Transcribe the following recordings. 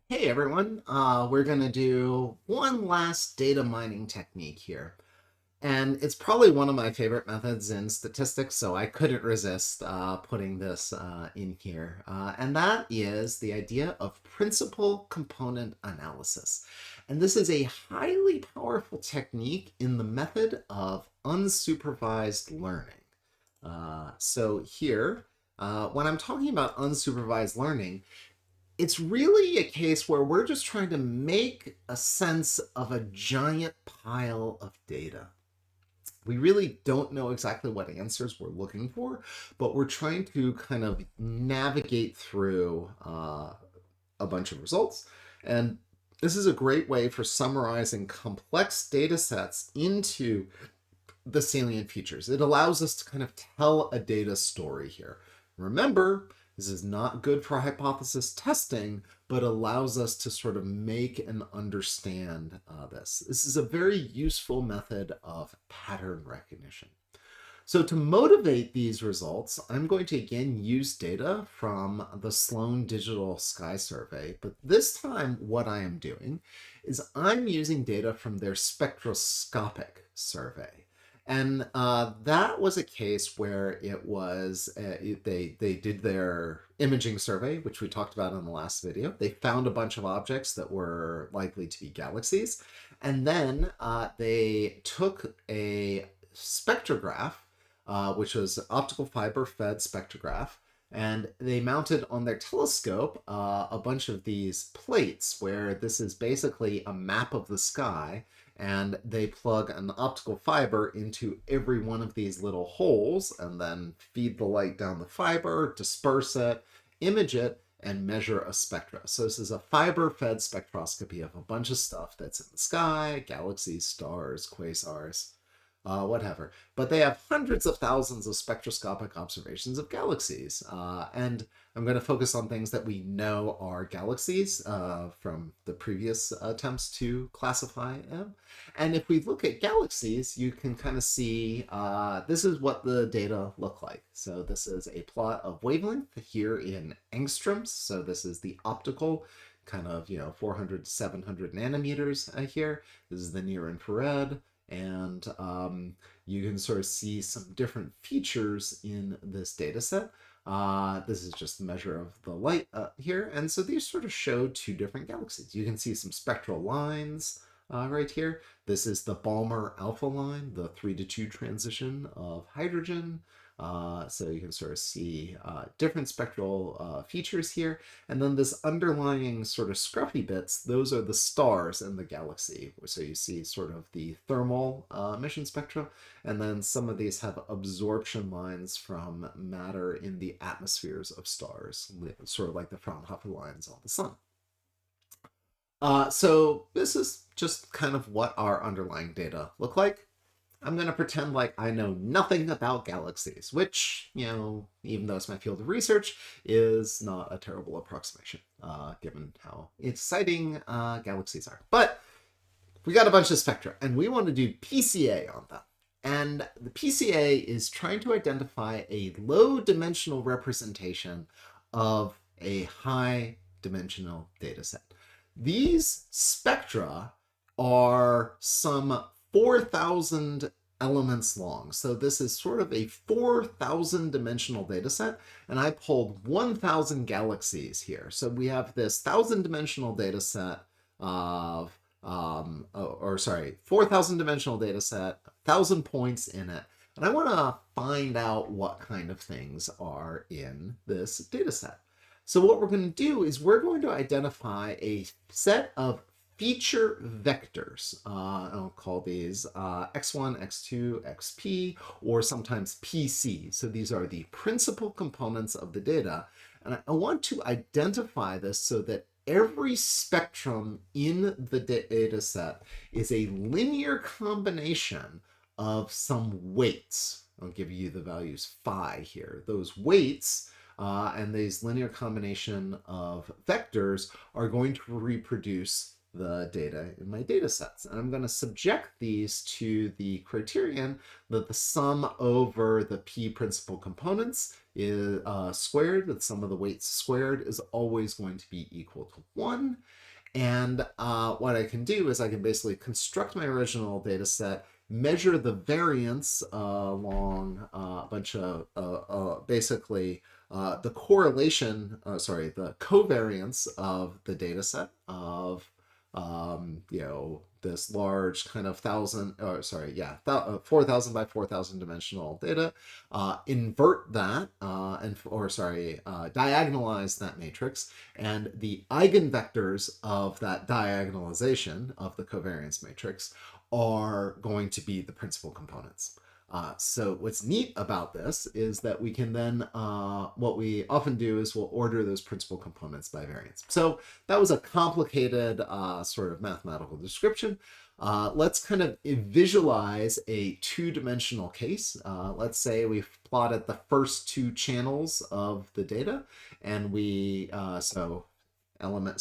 Hey everyone, we're going to do one last data mining technique here. And it's probably one of my favorite methods in statistics, so I couldn't resist putting this in here. And that is the idea of principal component analysis. And this is a highly powerful technique in the method of unsupervised learning. So here, when I'm talking about unsupervised learning, it's really a case where we're just trying to make a sense of a giant pile of data. We really don't know exactly what answers we're looking for, but we're trying to kind of navigate through a bunch of results. And this is a great way for summarizing complex data sets into the salient features. It allows us to kind of tell a data story here. Remember, this is not good for hypothesis testing, but allows us to sort of make and understand this. This is a very useful method of pattern recognition. So to motivate these results, I'm going to again use data from the Sloan Digital Sky Survey, but this time what I am doing is I'm using data from their spectroscopic survey. And that was a case where it was, they did their imaging survey, which we talked about in the last video. They found a bunch of objects that were likely to be galaxies. And then they took a spectrograph, which was optical fiber fed spectrograph, and they mounted on their telescope a bunch of these plates where this is basically a map of the sky, and they plug an optical fiber into every one of these little holes and then feed the light down the fiber, disperse it, image it, and measure a spectra. So this is a fiber-fed spectroscopy of a bunch of stuff that's in the sky, galaxies, stars, quasars, whatever. But they have hundreds of thousands of spectroscopic observations of galaxies. And I'm going to focus on things that we know are galaxies from the previous attempts to classify them. And if we look at galaxies, you can kind of see this is what the data look like. So this is a plot of wavelength here in angstroms. So this is the optical kind of, 400 to 700 nanometers here. This is the near infrared. And you can sort of see some different features in this data set. This is just the measure of the light here. And so these sort of show two different galaxies. You can see some spectral lines right here. This is the Balmer alpha line, the 3 to 2 transition of hydrogen. So you can sort of see different spectral features here. And then this underlying sort of scruffy bits, those are the stars in the galaxy. So you see sort of the thermal emission spectra, and then some of these have absorption lines from matter in the atmospheres of stars, sort of like the Fraunhofer lines on the sun. So this is just kind of what our underlying data look like. I'm going to pretend like I know nothing about galaxies, which, even though it's my field of research, is not a terrible approximation, given how exciting galaxies are. But we got a bunch of spectra, and we want to do PCA on them. And the PCA is trying to identify a low-dimensional representation of a high-dimensional data set. These spectra are some 4,000 elements long. So this is sort of a 4,000 dimensional data set, and I pulled 1,000 galaxies here. So we have this 1,000 dimensional data set of, 4,000 dimensional data set, 1,000 points in it. And I want to find out what kind of things are in this data set. So what we're going to do is we're going to identify a set of feature vectors. I'll call these x1, x2, xp, or sometimes pc. So these are the principal components of the data. And I want to identify this so that every spectrum in the data set is a linear combination of some weights. I'll give you the values phi here. Those weights and these linear combination of vectors are going to reproduce the data in my data sets. And I'm going to subject these to the criterion that the sum over the p principal components is squared, the sum of the weights squared, is always going to be equal to 1. And what I can do is I can basically construct my original data set, measure the variance along a bunch of basically the correlation, the covariance of the data set of this large kind of 4,000 by 4,000 dimensional data, invert that, diagonalize that matrix, and the eigenvectors of that diagonalization of the covariance matrix are going to be the principal components. So what's neat about this is that we can then, what we often do is we'll order those principal components by variance. So that was a complicated sort of mathematical description. Let's kind of visualize a two-dimensional case. Let's say we've plotted the first two channels of the data, and we, spectral element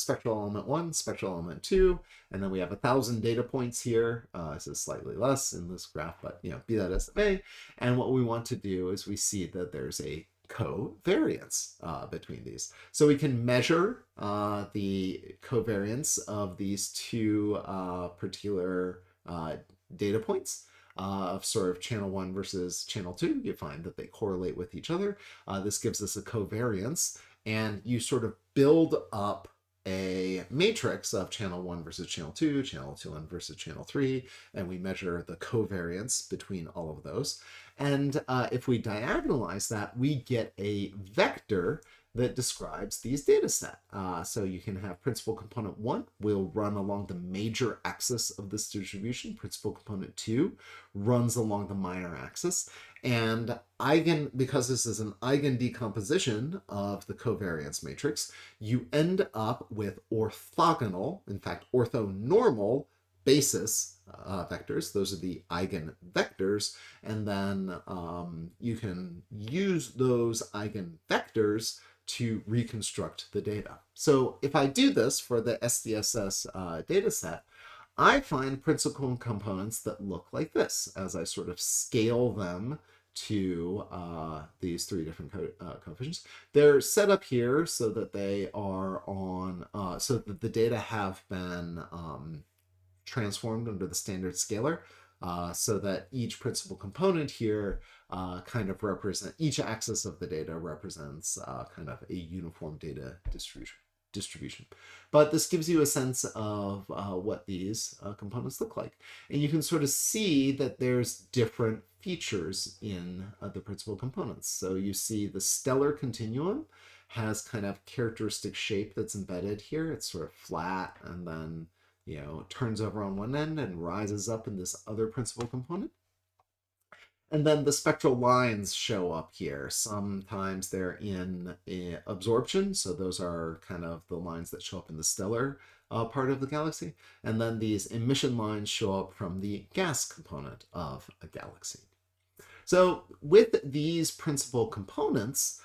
1, spectral element 2, and then we have 1,000 data points here. This is slightly less in this graph, but be that as it may. And what we want to do is we see that there's a covariance between these. So we can measure the covariance of these two particular data points of sort of channel 1 versus channel 2. You find that they correlate with each other. This gives us a covariance, and you sort of build up a matrix of channel 1 versus channel 2, channel 2 versus channel 3, and we measure the covariance between all of those. And if we diagonalize that, we get a vector that describes these data set. So you can have principal component 1 will run along the major axis of this distribution. Principal component 2 runs along the minor axis. And because this is an eigen decomposition of the covariance matrix, you end up with orthogonal, in fact, orthonormal basis vectors. Those are the eigenvectors. And then you can use those eigenvectors to reconstruct the data. So if I do this for the SDSS data set, I find principal components that look like this as I sort of scale them to these three different coefficients. They're set up here so that they are on, so that the data have been transformed under the standard scalar, so that each principal component here kind of each axis of the data represents kind of a uniform data distribution. But this gives you a sense of what these components look like. And you can sort of see that there's different features in the principal components. So you see the stellar continuum has kind of characteristic shape that's embedded here. It's sort of flat and then turns over on one end and rises up in this other principal component. And then the spectral lines show up here. Sometimes they're in absorption, so those are kind of the lines that show up in the stellar part of the galaxy. And then these emission lines show up from the gas component of a galaxy. So with these principal components,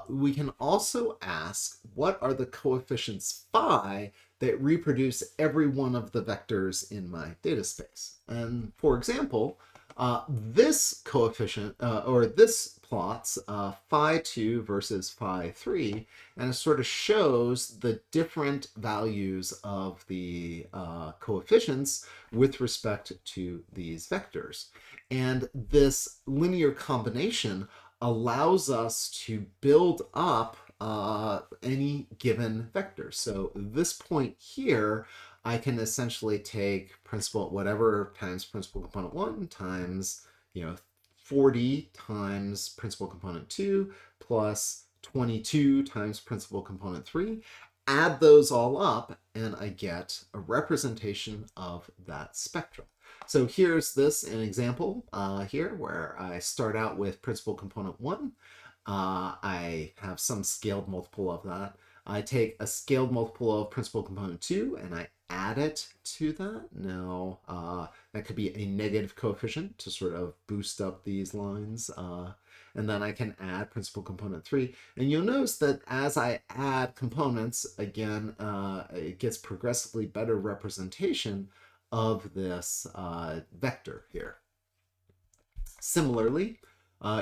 we can also ask, what are the coefficients phi that reproduce every one of the vectors in my data space? And for example, this coefficient, or this plots phi2 versus phi3, and it sort of shows the different values of the coefficients with respect to these vectors. And this linear combination allows us to build up any given vector. So this point here, I can essentially take whatever times principal component 1 times 40 times principal component 2 plus 22 times principal component 3, add those all up, and I get a representation of that spectrum. So here's an example here where I start out with principal component 1. I have some scaled multiple of that. I take a scaled multiple of principal component 2 and I add it to that. Now, that could be a negative coefficient to sort of boost up these lines. And then I can add principal component 3. And you'll notice that as I add components, again, it gets progressively better representation of this vector here. Similarly,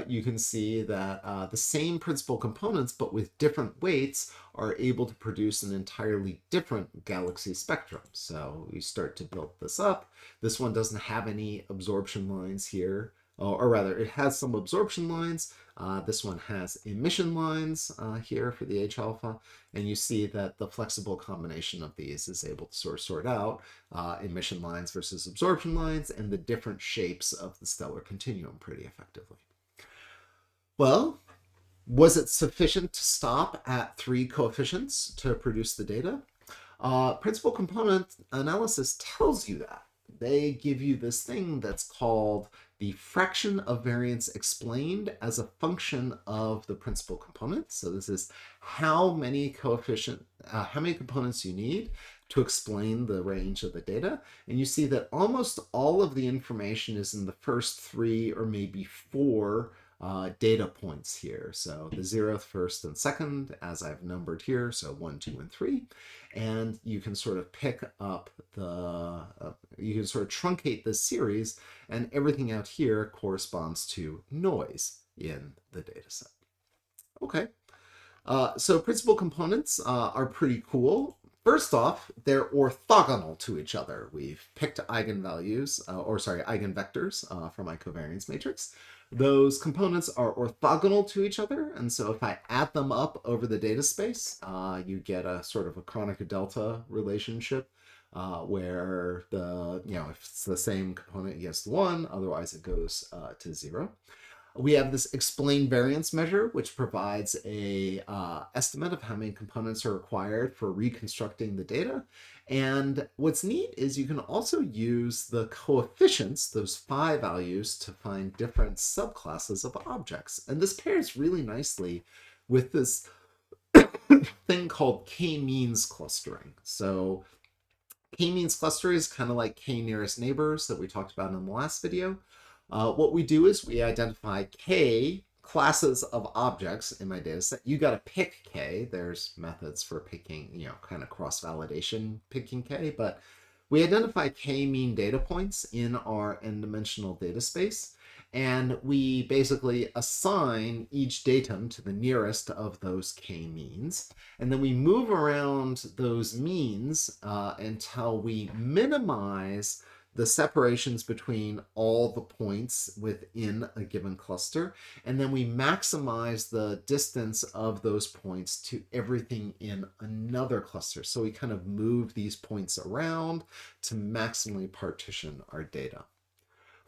you can see that the same principal components, but with different weights, are able to produce an entirely different galaxy spectrum. So we start to build this up. This one doesn't have any absorption lines here, or rather, it has some absorption lines. This one has emission lines here for the H alpha, and you see that the flexible combination of these is able to sort out emission lines versus absorption lines and the different shapes of the stellar continuum pretty effectively. Well, was it sufficient to stop at 3 coefficients to produce the data? Principal component analysis tells you that. They give you this thing that's called the fraction of variance explained as a function of the principal component. So this is how many components you need to explain the range of the data. And you see that almost all of the information is in the first 3 or maybe 4 data points here. So the 0th, 1st, and 2nd, as I've numbered here, so 1, 2, and 3. And you can sort of pick up you can sort of truncate this series, and everything out here corresponds to noise in the data set. Okay, so principal components are pretty cool. First off, they're orthogonal to each other. We've picked eigenvectors from my covariance matrix. Those components are orthogonal to each other, and so if I add them up over the data space, you get a sort of a Kronecker delta relationship where if it's the same component, it gets to 1, otherwise it goes to 0. We have this explained variance measure, which provides a estimate of how many components are required for reconstructing the data. And what's neat is you can also use the coefficients, those phi values, to find different subclasses of objects. And this pairs really nicely with this thing called k-means clustering. So k-means clustering is kind of like k-nearest neighbors that we talked about in the last video. What we do is we identify k classes of objects in my data set. You got to pick k. There's methods for picking, kind of cross-validation picking k, but we identify k-mean data points in our n-dimensional data space, and we basically assign each datum to the nearest of those k-means, and then we move around those means until we minimize the separations between all the points within a given cluster, and then we maximize the distance of those points to everything in another cluster. So we kind of move these points around to maximally partition our data.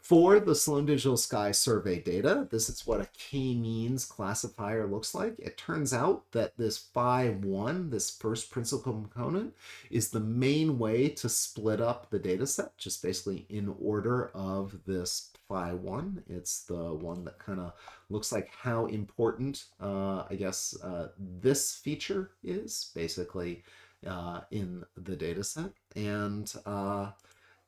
For the Sloan Digital Sky Survey data, this is what a k-means classifier looks like. It turns out that this phi1, this first principal component, is the main way to split up the data set, just basically in order of this phi1. It's the one that kind of looks like how important, this feature is, basically, in the data set. And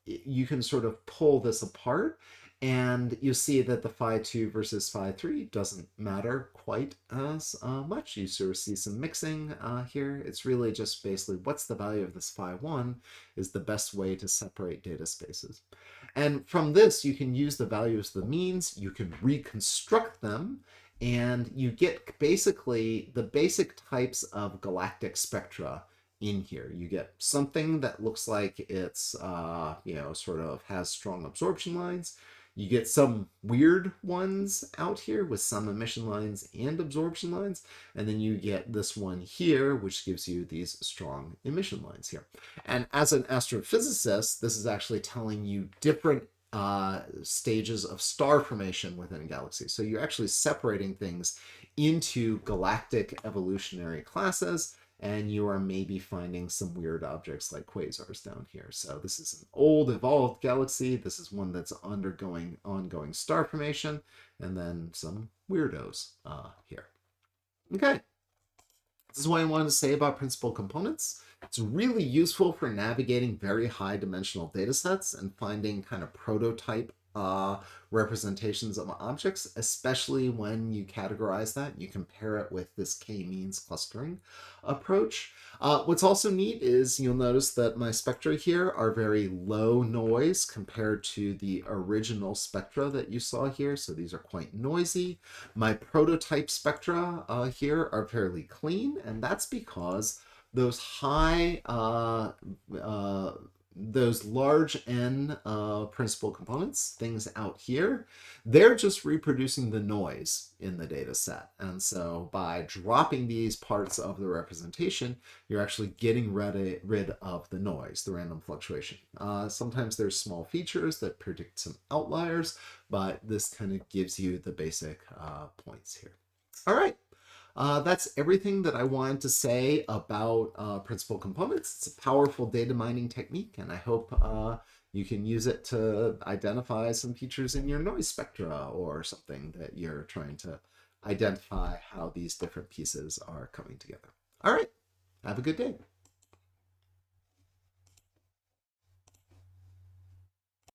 you can sort of pull this apart, and you see that the phi2 versus phi3 doesn't matter quite as much. You sort of see some mixing here. It's really just basically what's the value of this phi1 is the best way to separate data spaces. And from this, you can use the values of the means, you can reconstruct them, and you get basically the basic types of galactic spectra in here. You get something that looks like it's, sort of has strong absorption lines. You get some weird ones out here with some emission lines and absorption lines. And then you get this one here, which gives you these strong emission lines here. And as an astrophysicist, this is actually telling you different stages of star formation within a galaxy. So you're actually separating things into galactic evolutionary classes, and you are maybe finding some weird objects like quasars down here. So this is an old evolved galaxy. This is one that's undergoing ongoing star formation, and then some weirdos here. Okay, this is what I wanted to say about principal components. It's really useful for navigating very high dimensional data sets and finding kind of prototype representations of objects, especially when you categorize that. You compare it with this k-means clustering approach. What's also neat is you'll notice that my spectra here are very low noise compared to the original spectra that you saw here. So these are quite noisy. My prototype spectra here are fairly clean, and that's because those those large N principal components, things out here, they're just reproducing the noise in the data set. And so by dropping these parts of the representation, you're actually getting rid of the noise, the random fluctuation. Sometimes there's small features that predict some outliers, but this kind of gives you the basic points here. All right. That's everything that I wanted to say about principal components. It's a powerful data mining technique, and I hope you can use it to identify some features in your noise spectra or something that you're trying to identify how these different pieces are coming together. All right, have a good day.